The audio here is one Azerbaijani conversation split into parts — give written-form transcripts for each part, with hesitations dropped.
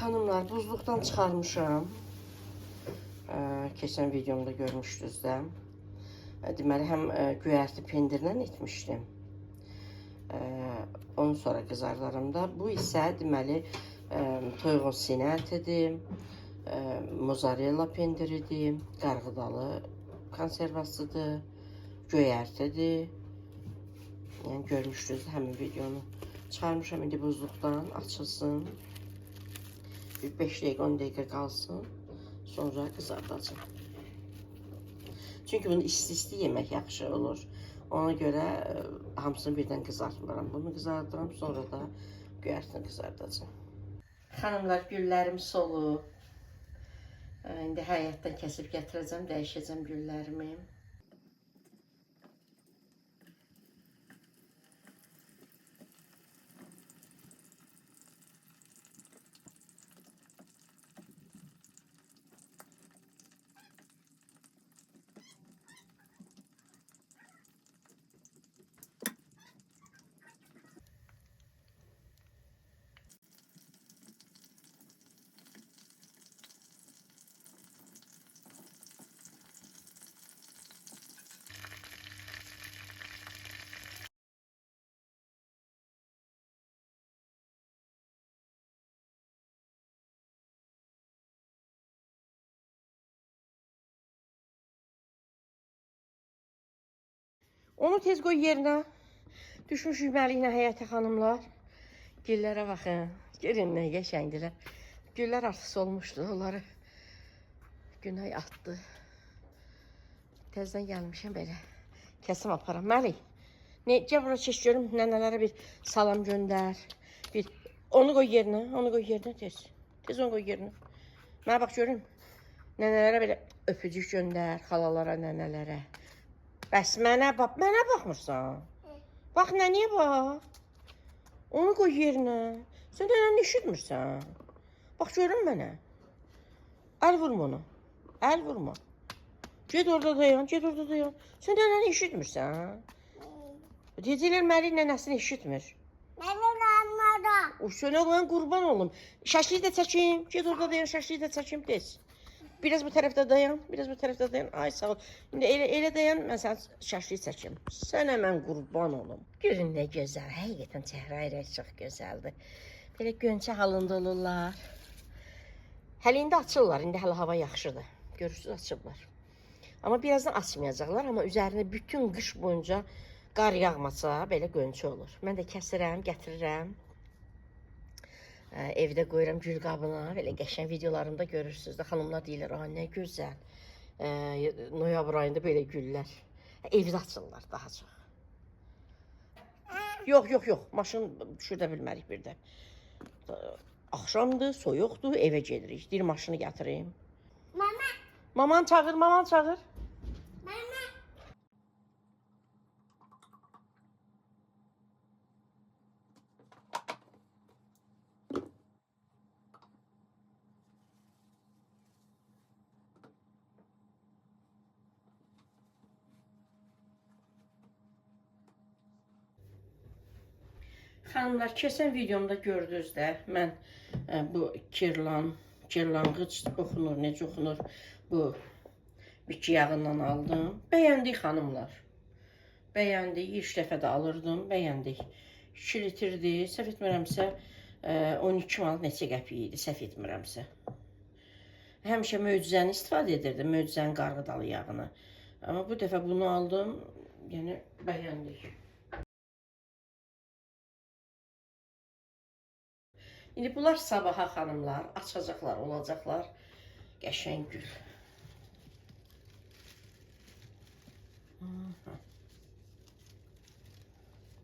Xanımlar, buzluqdan çıxarmışam. Keçən videomda görmüşdünüz də. Deməli, həm göyərti pendirlə etmişdim. Onu sonra qızardaram da. Bu isə deməli, toyuğun sinə ətidir, mozzarella pendiridir, qarğıdalı konservasıdır, göyərtidir. Yəni, görmüşdünüz həmin videonu. Çıxarmışam indi buzluqdan, açılsın. 5 dəqiqə, 10 dəqiqə qalsın. Sonra qızardacam. Çünki bunu isti-isti yemək yaxşı olur. Ona görə hamısını birdən qızartmıram. Bunu qızardıram, sonra da göyərtini qızardacam. Xanımlar, güllərim solub. İndi həyətdən kəsib gətirəcəm, dəyişəcəm güllərimi. Onu tez qoy yerinə. Düşmüşük məliyinə həyətə xanımlar. Güllərə baxın. Görün nə qəşəngdirlər. Güllər artıq solmuşdu. Onları günay atdı. Təzdən gəlmişəm belə. Kəsim aparam. Məlik. Necə bura çeş görüm. Nənələrə bir salam göndər. Onu qoy yerinə. Onu qoy yerinə tez. Tez onu qoy yerinə. Mənə bax görün. Nənələrə belə öpücük göndər. Xalalara, nənələrə. Bəs mənə baxmırsan. Bax, nənəyə bax. Onu qoy yerinə. Sən nənəni eşitmirsən. Bax, görün mənə. Əl vurma onu. Əl vurma. Ged orada dayan, ged orada dayan. Sən nənəni eşitmirsən. Deyəcəklər, Məlik nənəsini eşitmir. Mən olanmaram. Sənə qoyan qurban olum. Şəkli də çəkim. Ged orada dayan, şəkli də çəkim tez. Biraz bu tərəfdə dayan, biraz bu tərəfdə dayan. Ay, sağ ol. İndi elə dayan, mən sənə şəkli çəkim. Sənə mən qurban olum. Görün nə gözəl, həqiqətən çəhrayı rəng çox gözəldir. Belə gönçə halında olurlar. Hələ indi açırlar, indi hələ hava yaxşıdır. Görürsünüz, açıblar. Amma birazdan açmayacaqlar, amma üzərinə bütün qış boyunca qar yağmasa, belə gönçə olur. Mən də kəsirəm, gətirirəm. Evdə qoyuram gül qabına, belə qəşəng videolarımda görürsünüz də, xanımlar deyirlər, nə gözəl, noyabr ayında belə güllər. Evdə açırlar daha çox. Yox, maşın düşürdə bilmərik bir də. Axşamdır, soyuqdur, evə gedirik. Deyir, maşını gətirim. Mama. Maman çağır, maman çağır. Mama. Xanımlar, keçən videomda gördünüz də, mən bu kirlanğıc oxunur, necə oxunur, bu bitki yağından aldım. Bəyəndik xanımlar. Bəyəndik, ilk dəfə də alırdım, bəyəndik. 2 litrdir, səhv etmirəmsə 12 manat neçə qəpik idi, səhv etmirəmsə. Həmişə möcüzəni istifadə edirdim, möcüzənin qarğıdalı yağını. Amma bu dəfə bunu aldım, yəni bəyəndik. İndi bunlar sabaha xanımlar, açacaqlar, olacaqlar. Qəşəng gül.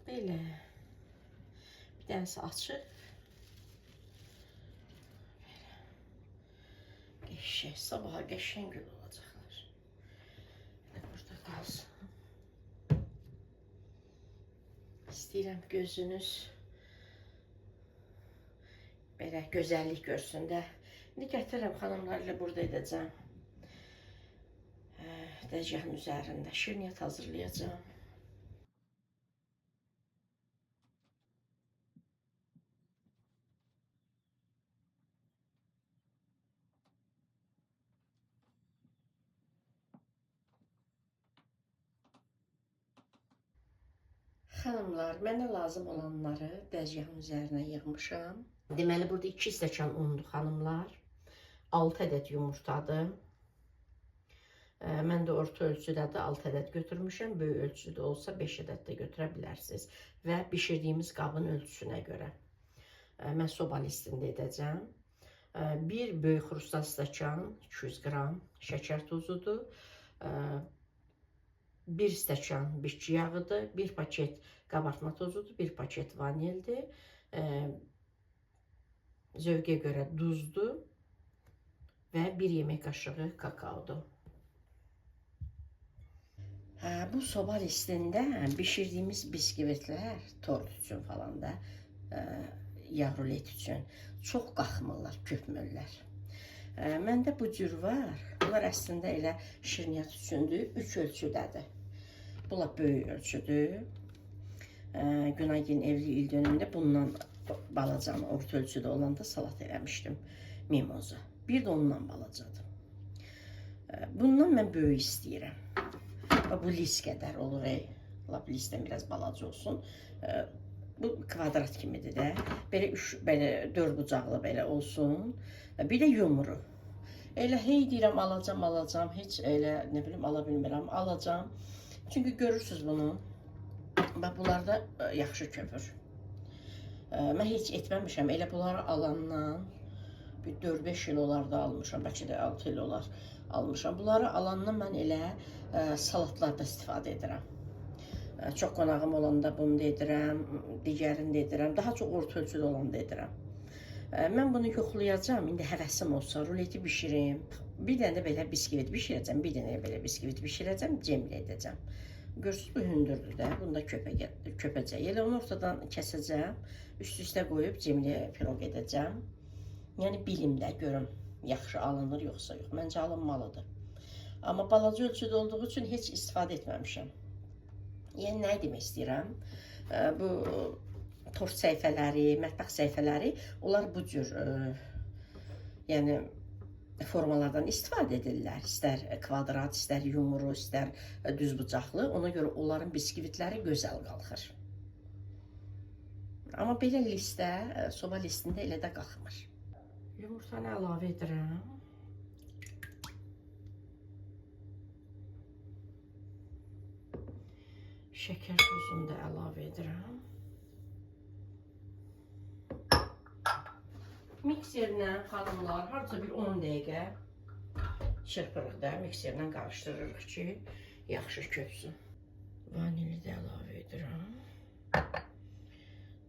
Belə. Bir dənəsi açıq. Qəşəng, sabaha qəşəng gül olacaqlar. Burada qalsın. İstəyirəm gözünüz belə gözəllik görsün də. İndi gətirirəm xanımlarla burada edəcəm. Dəzgahın üzərində şirniyyat hazırlayacağım. Xanımlar, mənə lazım olanları dəzgahın üzərinə yığmışam. Deməli, burada 2 stəkan undur xanımlar. 6 ədəd yumurtadır. Mən də orta ölçüdə də 6 ədəd götürmüşəm. Böyük ölçüdə olsa 5 ədəd də götürə bilərsiniz. Və bişirdiyimiz qabın ölçüsünə görə. Mən soba listində edəcəm. 1 böyük xrustal stəkan 200 qram şəkər tozudur. 1 stəkan bitki yağıdır, 1 paket qabartma tozudur, 1 paket vanildir, zövqə görə duzdur və 1 yemək qaşığı kakaodur. Bu soba listində bişirdiyimiz biskvitlər, tort üçün falan da, yağ rulet üçün çox qalxmırlar, köpmürlər. Məndə bu cür var. Bunlar əslində elə şirniyyat üçündür, 3 ölçüdədir. Bunlar böyük ölçüdür. Günaygilin evli il dönümündə bundan balacanı, orta ölçüdə olanda salat eləmişdim, mimoza. Bir də ondan balacadır. Bundan mən böyük istəyirəm. Bu lis qədər olur, lap lisdən biraz balaca olsun. Bu kvadrat kimidir də. Belə 4 bucaqlı belə olsun. Bir də yumru. Elə hey deyirəm alacam, heç elə nə bilim ala bilmirəm, alacam. Çünki görürsünüz bunu. Bax, bunlar da yaxşı köpür. Mən heç etməmişəm. Elə bunları alandan bir 4-5 il olar da almışam. Bəlkə də 6 il olar almışam. Bunları alandan mən elə salatlarda istifadə edirəm. Çox qonağım olanda bunu da edirəm, digərini də edirəm. Daha çox orta ölçüdə olanda edirəm. Mən bunu yoxlayacağım. İndi həvəsim olsa ruleti bişirim. Bir dənə də belə biskvit bişirəcəm. Bir dənə belə biskvit bişirəcəm, cemlə edəcəm. Görürsünüz, bu hündürdür də. Bunu da köpəcək. Elə onu ortadan kəsəcəm. Üst-üstə qoyub cemlə piroq edəcəm. Yəni bilim də görüm, yaxşı alınır yoxsa yox. Məncə alınmalıdır. Amma balaca ölçüdə olduğu üçün heç istifadə etməmişəm. Yəni nə demək istəyirəm? Bu tort səhifələri, mətbəx səhifələri, onlar bu cür yəni formalardan istifadə edirlər. İstər kvadrat, istər yumru, istər düz bucaqlı. Ona görə onların biskvitləri gözəl qalxır. Amma belə listə, soba listində elə də qalxmır. Yumurtanı əlavə edirəm. Şəkər tozunu da əlavə edirəm. Mikserlə xanımlar, harca bir 10 dəqiqə çırpırıq da, mikserlə qarışdırırıq ki, yaxşı köpsün. Vanili də əlavə edirəm.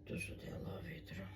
Duzu da əlavə edirəm.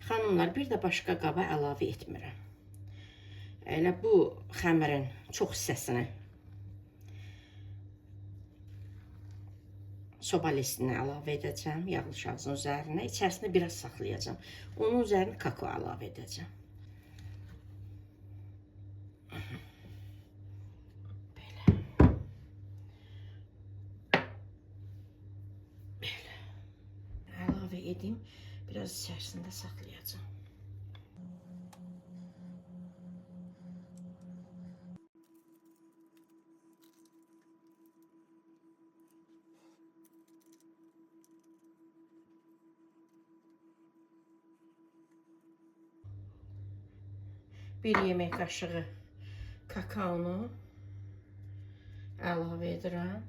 Xanımlar, bir də başqa qaba əlavə etmirəm. Elə bu xəmirin çox hissəsini soba listinə əlavə edəcəm, yağlı kağızın üzərinə. İçərisində biraz saxlayacağım. Onun üzərinə kakao əlavə edəcəm. Belə. Belə. Əlavə edeyim. Biraz içərisində saxlayacağım. Bir yemək qaşığı kakaonu əlavə edirəm.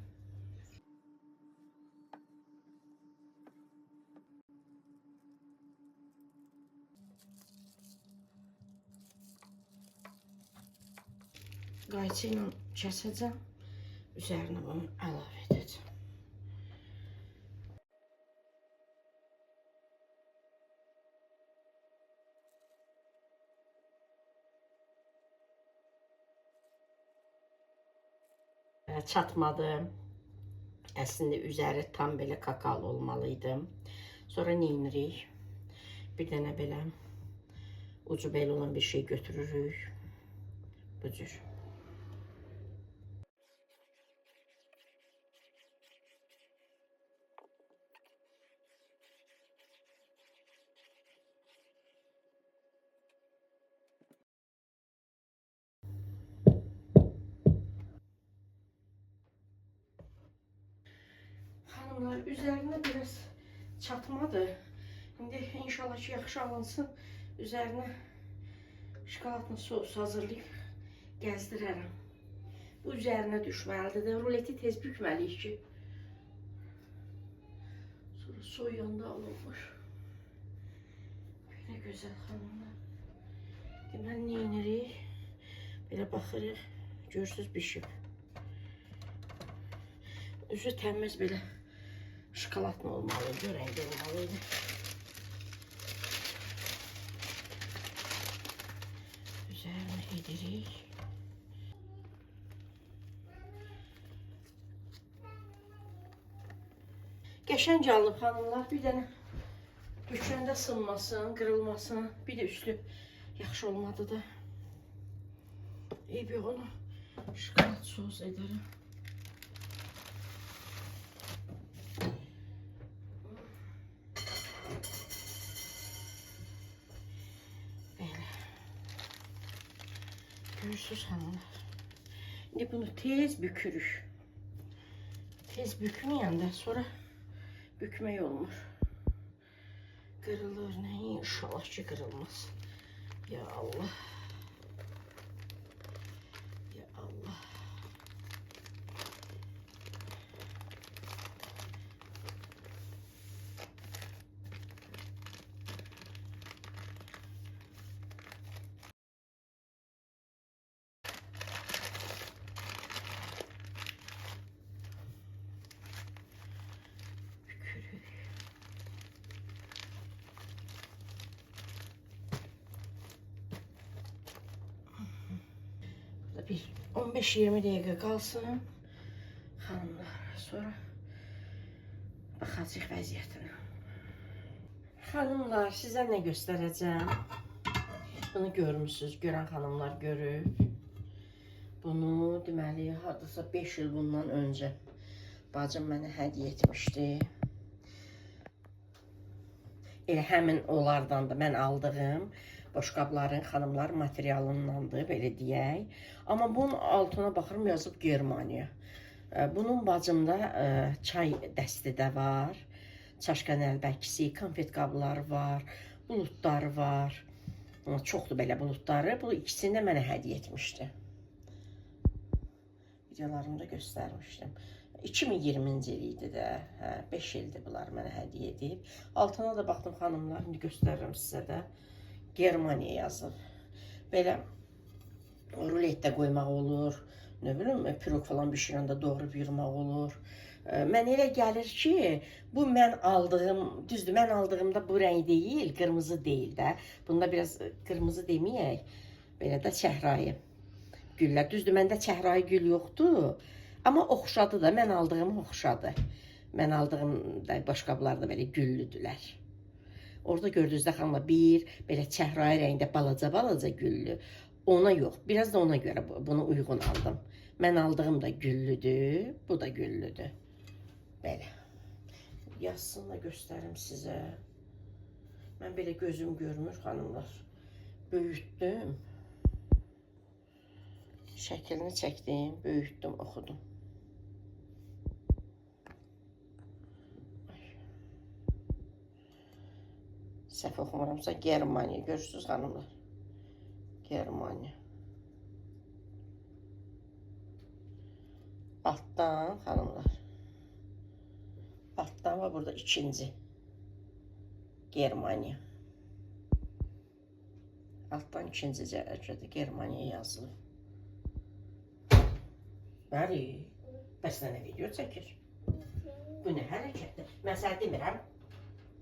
qayçı ilə kəsəcəm. Üzərinə bunu əlavə edəcəm. Çatmadı. Əslində üzəri tam belə kakaolu olmalıydı. Sonra nə edirik? Bir dənə belə ucu belə olan bir şey götürürük. Bu cür. Hanımlar, üzərinə biraz çatmadı. İndi inşallah ki, yaxşı alınsın. Üzərinə şokoladlı sos hazırlayıb gəzdirərəm. Bu üzərinə düşməlidir də. Ruleti tez bükməliyik ki. Sonra soyuyanda alınmış. Belə gözəl xanımlar. Deməli, nə edirik? Belə baxırıq. Görürsünüz, bişib. Üzü təmiz belə şokoladlı olmalı, görəngli olmalıydı. Üzərinə edirik. Qəşəng alıb xanımlar. Bir dənə bükəndə sınmasın, qırılmasın. Bir də üstü yaxşı olmadı da. Bir onu şokolad sos edərəm. Görürsünüz hanımlar. Şimdi bunu tez bükürük. Tez bükməyəndə sonra bükmək olmur. Qırılır nə? İnşallah ki qırılmaz. Ya Allah. Ya Allah. Bir 15-20 dəqiqə qalsın. Xanımlar, sonra baxacaq vəziyyətinə. Xanımlar, sizə nə göstərəcəm? Bunu görmüsünüz, görən xanımlar görüb. Bunu deməli, hardasa 5 il bundan öncə bacım mənə hədiyyə etmişdi. Elə həmin onlardan da mən aldığım boşqabların xanımlar materialındandır, belə deyək. Amma bunun altına baxırım, yazıb Germaniya. Bunun bacımda çay dəsti də var. Çaşqan əlbəkisi, konfet qabları var, buludları var. Çoxdur belə buludları. Bu ikisini də mənə hədiyyə etmişdi. Videolarımda göstərmişdim. 2020-ci il idi də, 5 ildir bunlar mənə hədiyyə edib. Altına da baxdım xanımlar, indi göstərirəm sizə də. Germaniya yazıb. Belə ruletdə qoymaq olur. Nə bilim, pirog falan bişirəndə doğrayıb yığmaq olur. Mən elə gəlir ki, bu mən aldığım, düzdür, mən aldığımda bu rəng deyil, qırmızı deyil də. Bunda biraz qırmızı deməyək, belə də çəhrayı güllər. Düzdür, məndə çəhrayı gül yoxdur, amma oxşadı da, mən aldığım oxşadı. Mən aldığım da boşqablar da belə güllüdülər. Orada gördüyünüzdə xanımlar bir belə çəhrayı rəngdə balaca güllü. Ona yox, biraz da ona görə bunu uyğun aldım. Mən aldığım da güllüdür, bu da güllüdür. Belə. Yazsın da göstərim sizə. Mən belə gözüm görmür xanımlar. Böyütdüm. Şəklini çəkdim, böyütdüm, oxudum. Səhv oxumuramsa Germaniya. Görürsünüz xanımlar. Germaniya. Altdan xanımlar. Altdan var burada ikinci. Germaniya. Alttan ikinci cərəcədə Germaniya yazılır. Bəli. Bəs nə video çəkir? Bu nə hərəkətdir? Mən sənə demirəm.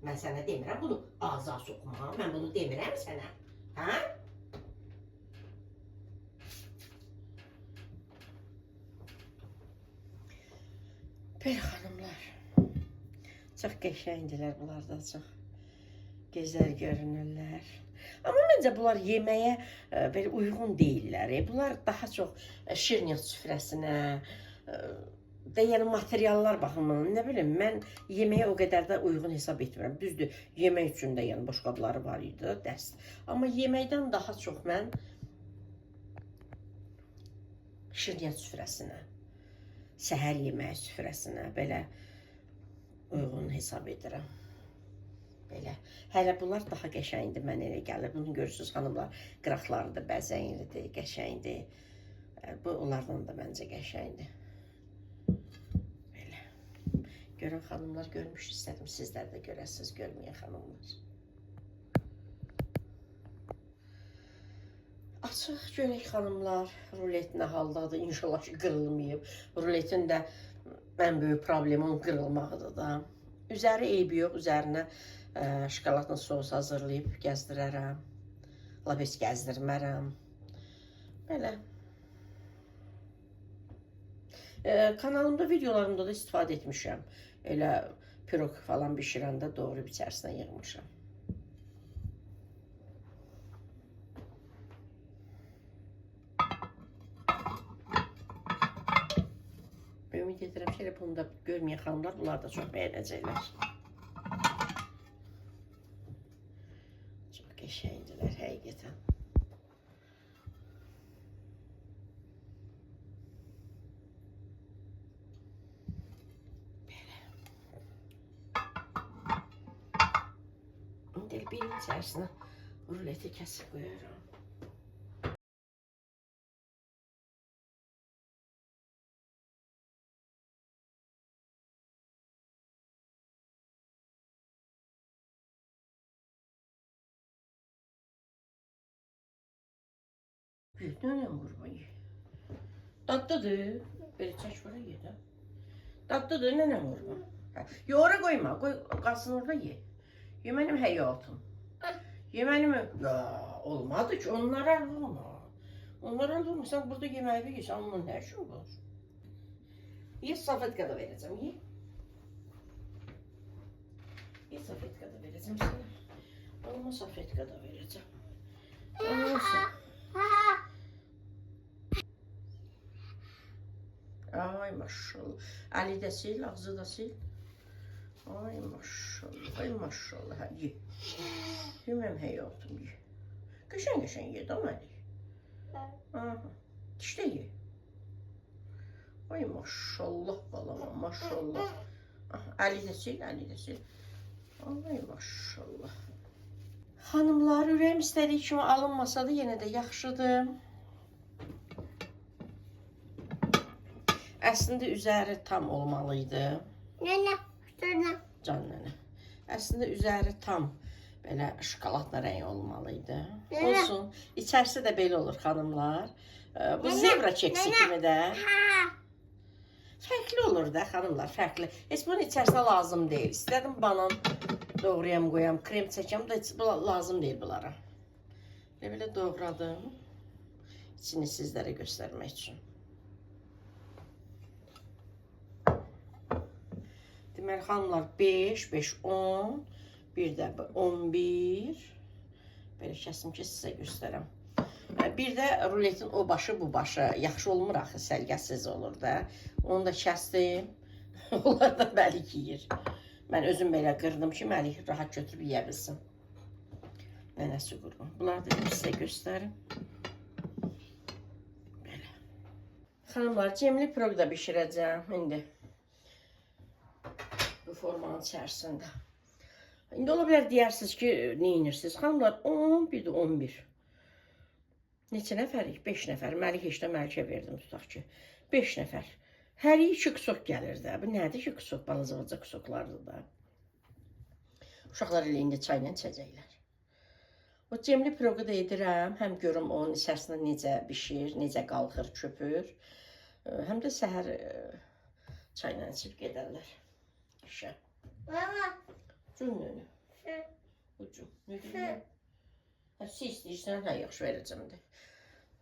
Mən sənə demirəm bunu ağza soxma. Mən bunu demirəm sənə. Hə? Belə xanımlar. Çox qəşəngdilər bunlar da çox. Gözəl görünürlər. Amma məncə bunlar yeməyə belə uyğun deyillər. Bunlar daha çox şirniyyat süfrəsinə, yəni materiallar baxımından, nə bilim, mən yeməyə o qədər də uyğun hesab etmirəm. Düzdür, yemək üçün də yəni boşqabları var idi, dəst. Amma yeməkdən daha çox mən şirniyyat süfrəsinə, səhər yeməyi süfrəsinə belə uyğun hesab edirəm. Belə. Hələ bunlar daha qəşəngdir, mən elə gəlir. Bunu görürsünüz, xanımlar, qıraqları da bəzənlidir, qəşəngdir. Bu, onlardan da məncə qəşəngdir. Belə. Görün, xanımlar, görmüş istədim. Sizlər də görəsiniz, görməyən xanımlar. Açıq görək, xanımlar, rulet nə haldadır. İnşallah ki, qırılmayıb. Ruletin də ən böyük problemi onun qırılmağıdır da. Üzəri eybi yox, üzərinə şokoladlı sos hazırlayıb gəzdirərəm. Lap heç gəzdirmərəm. Belə. Kanalımda, videolarımda da istifadə etmişəm. Elə pirog falan bişirəndə doğrayıb içərisinə yığmışam. Ümid edirəm ki, bunu da görməyən xanımlar, bunlar da çox bəyənəcəklər. Çox qəşəngdilər, həqiqətən. Belə. İndi birinin içərisinə ruleti kəsib qoyuram. Büyük nənəm qurbayı. Dadlıdır. Belə çək bura ye də. Dadlıdır nənəm qurba. Yo, ora qoyma. Qoy, qalsın orada ye. Ye mənim həyatım. Ye mənim... Ya, olmadı ki, onlara alma. Onlara alma. Sən burada yeməyi yeyirsən, onunla nə işin var? Ye, salfetka da verəcəm, ye. Ye, salfetka da verəcəm sənə. Olma, salfetka da verəcəm. Olmasın. Ay maşallah. Əli də sil, ağzı da sil. Ay maşallah, ay maşallah. Ye. Yeməm həyatım, ye. Qəşəng-qəşəng ye, da Əli. İşte ye. Ay maşallah balama, maşallah. Əli də sil, əli də sil. Ay maşallah. Xanımlar, ürəyim istədiyi kimi alınmasa da yenə də yaxşıdır. Əslində üzəri tam olmalıydı. Nənə, nənə. Can nənə. Əslində üzəri tam belə şokoladlı rəng olmalıydı. Olsun. İçərisi də belə olur xanımlar. Bu zebra keksi kimi də. Fərqli olur da xanımlar, fərqli. Heç bunun içərisinə lazım deyil. İstədim banan doğrayam, qoyam, krem çəkəm da lazım deyil bunlara. Belə doğradım. İçini sizlərə göstərmək üçün. Deməli, xanımlar 5, 5, 10, bir də 11. Belə kəsim ki, sizə göstərəm. Bir də ruletin o başı, bu başı yaxşı olmur axı, səlqəsiz olur da. Onu da kəsdim. Onlar da Məlik yeyir. Mən özüm belə qırdım ki, Məlik rahat götürüb yeyə bilsin. Nənəsi qurban. Bunları da sizə göstərim. Belə. Xanımlar, cemli piroq da bişirəcəm indi. Bu formanın içərisində. İndi ola bilər deyirsiniz ki, nə inirsiniz? Xanımlar, 10, bir də 11. Neçə nəfərik? 5 nəfər. Məlik heç də Məlikə verdim, tutaq ki. 5 nəfər. Hər 2 kusok gəlir də. Bu nədir ki, kusok? Balaca kusoklardır da. Uşaqlar elə indi çayla içəcəklər. O cemli piroqu da edirəm. Həm görüm onun içərisində necə bişir, necə qalxır, köpür. Həm də səhər çayla içib gedərlər işə. Mama. Cümlünü. Şu. Ucum. Ne diyeyim? Su istəyirsən, hə, yaxşı verəcəm də.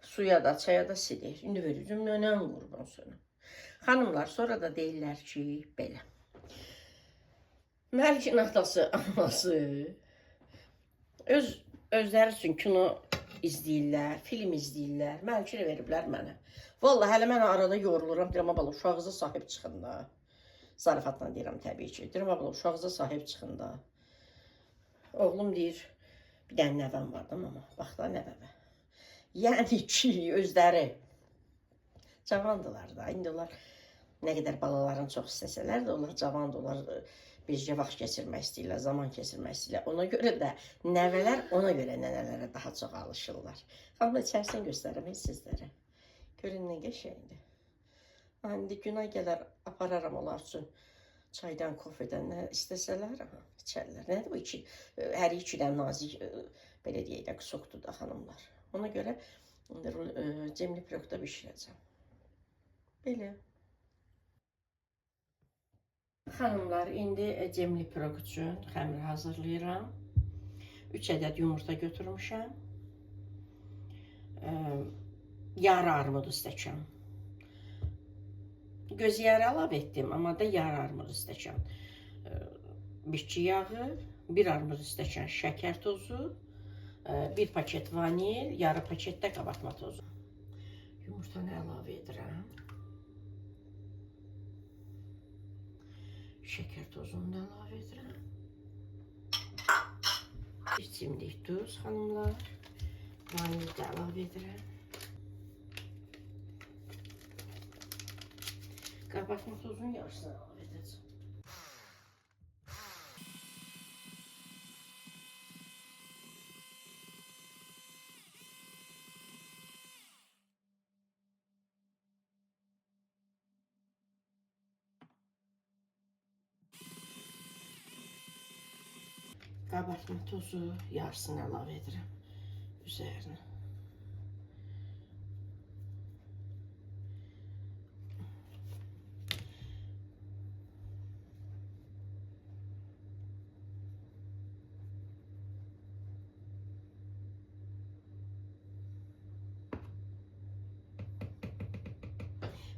Suya da, çaya da silir. İndi verəcəm, nənəm qurban sana. Xanımlar, sonra da deyirlər ki, belə. Məlikin atası, anası özləri üçün kino izləyirlər, film izləyirlər. Məlikini veriblər mənə. Vallahi hələ mən arada yoruluram. Deyirəm, abala, uşağınıza sahib çıxın da. Zarafatla deyirəm təbii ki. Deyirəm, abala, uşağınıza sahib çıxın da. Oğlum deyir, bir dənə nəvəm var da, mama. Bax da nəvəmə. Yəni ki, özləri cavandılar da. İndi onlar nə qədər balaların çox istəsələr də, onlar cavandırlar. Bizcə vaxt keçirmək istəyirlər, zaman keçirmək istəyirlər. Ona görə də nəvələr ona görə nənələrə daha çox alışırlar. Xanımla içərisini göstərəm sizlərə. Görün nə qəşəngdir. İndi günah gələr, apararam onlar üçün çaydan, kofedən nə istəsələr, içərlər. Nədir bu iki, hər ikidən nazik, belə deyək də, qısokdur da xanımlar. Ona görə cemli pirogda bişirəcəm. Belə. Xanımlar, indi cemli piroq üçün xəmir hazırlayıram. 3 ədəd yumurta götürmüşəm. Yarı armud stəkan. Göz yağı əlavə etdim, amma da yarı armud stəkan. Bitki yağı, 1 armud stəkan şəkər tozu, 1 paket vanil, yarı paketdə qabartma tozu. Yumurtanı əlavə edirəm. Şəkər tozunu da əlavə edirəm. Bir çimdik duz, xanımlar. Vanil də əlavə edirəm. Qabartma tozunun yarısını əlavə edəcəm. Qabartma tozu yarısını əlavə edirəm üzərinə.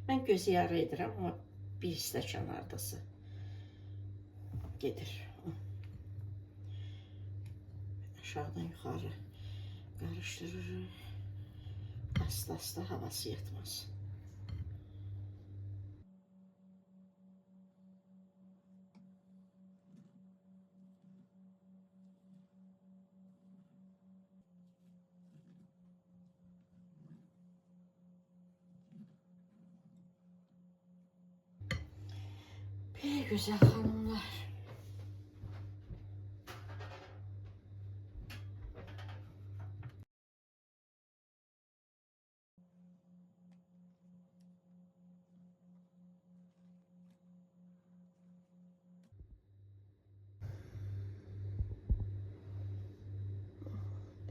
Mən göz yağı edirəm, amma 1 stəkan hardası gedir. Aşağıdan yuxarı qarışdırırıq. Asta-asta havası yatmaz. Belə gözəl xanımlar.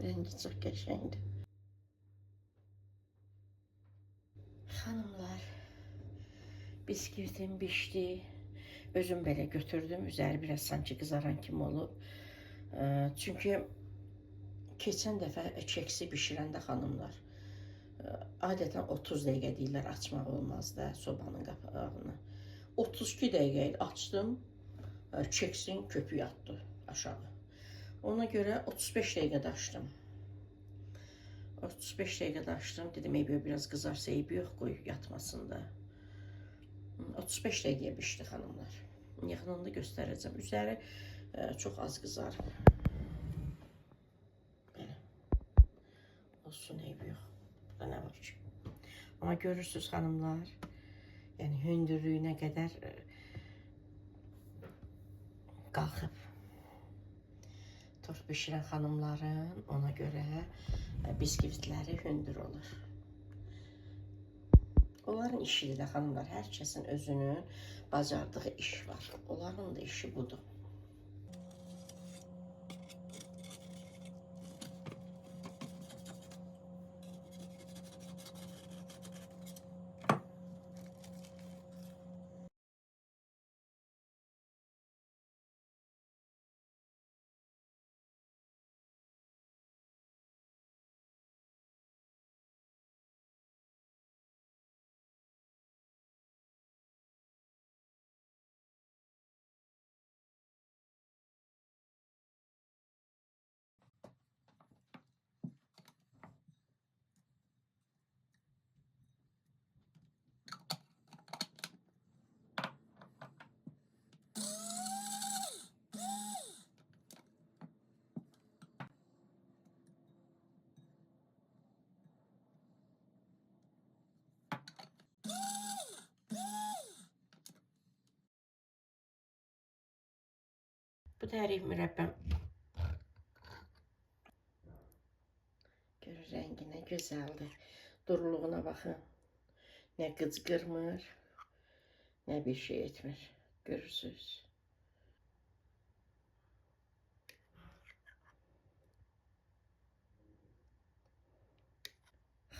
Rəngi çox qəşəngdir. Xanımlar, biskvitim bişdi. Özüm belə götürdüm. Üzəri biraz sanki qızaran kimi olub. Çünki keçən dəfə keksi bişirəndə xanımlar, adətən 30 dəqiqə deyirlər açmaq olmaz da sobanın qapağını. 32 dəqiqə açdım, keksin köpüyü atdı aşağı. Ona görə 35 dəqiqədə açdım. 35 dəqiqədə açdım. Dedim, eybi biraz qızarsa eybi yox, qoy yatmasın da. 35 dəqiqəyə bişdi xanımlar. Yaxınında göstərəcəm. Üzəri çox az qızarıb. Belə. Olsun, eybi yox. Burada nə var ki? Amma görürsünüz xanımlar, yəni hündürlüyünə qədər qalxıb. Tort bişirən xanımların ona görə biskvitləri hündür olur. Onların işidir də xanımlar, hər kəsin özünün bacardığı iş var. Onların da işi budur. Bu tərif mürəbbəm. Gör rəngi nə gözəldir. Duruluğuna baxın. Nə qıcqırmır, nə bir şey etmir. Görürsünüz.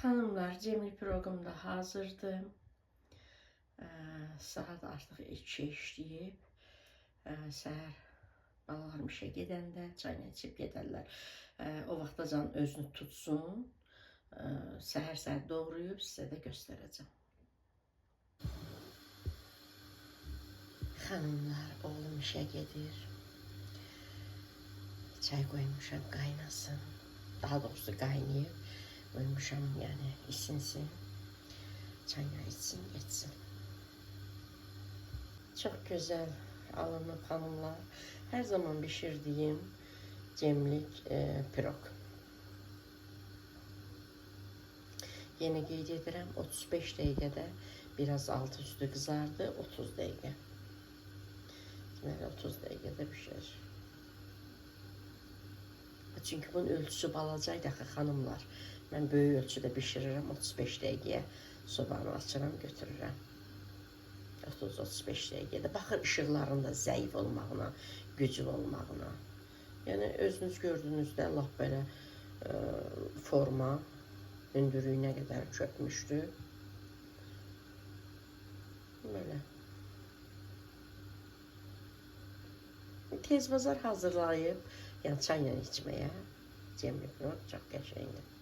Xanımlar, cemli proqram da hazırdır. Saat artıq 2 işləyib. Səhər balalarım işə gedəndə çayını içib gedərlər. O vaxtacan özünü tutsun. Səhər doğrayıb sizə də göstərəcəm. Xanımlar, oğlum işə gedir. Çay qoymuşam qaynasın. Daha doğrusu qaynayıb. Qoymuşam, yəni isinsin. Çayını içsin, geçsin. Çok güzel alınıb xanımlar. Her zaman pişirdiğim cemlik pirog. Yeni qeyd edirəm, 35 dəqiqədə biraz altı üstü qızardı, 30 dəqiqə. Deməli 30 dəqiqədə pişir. Çünki bunun ölçüsü balacaydı axı xanımlar. Mən böyük ölçüdə bişirirəm, 35 dəqiqəyə sobanı açıram, götürürəm. 30-35 dəqiqədə. Baxır işıqların da zəif olmağına, güclü olmağına. Yəni özünüz gördüyünüzdə lap belə forma hündürlüyünə qədər çökmüşdü. Böyle. Tez bazar hazırlayıb, yəni çayla içməyə cemli pirog çox qəşəngdir.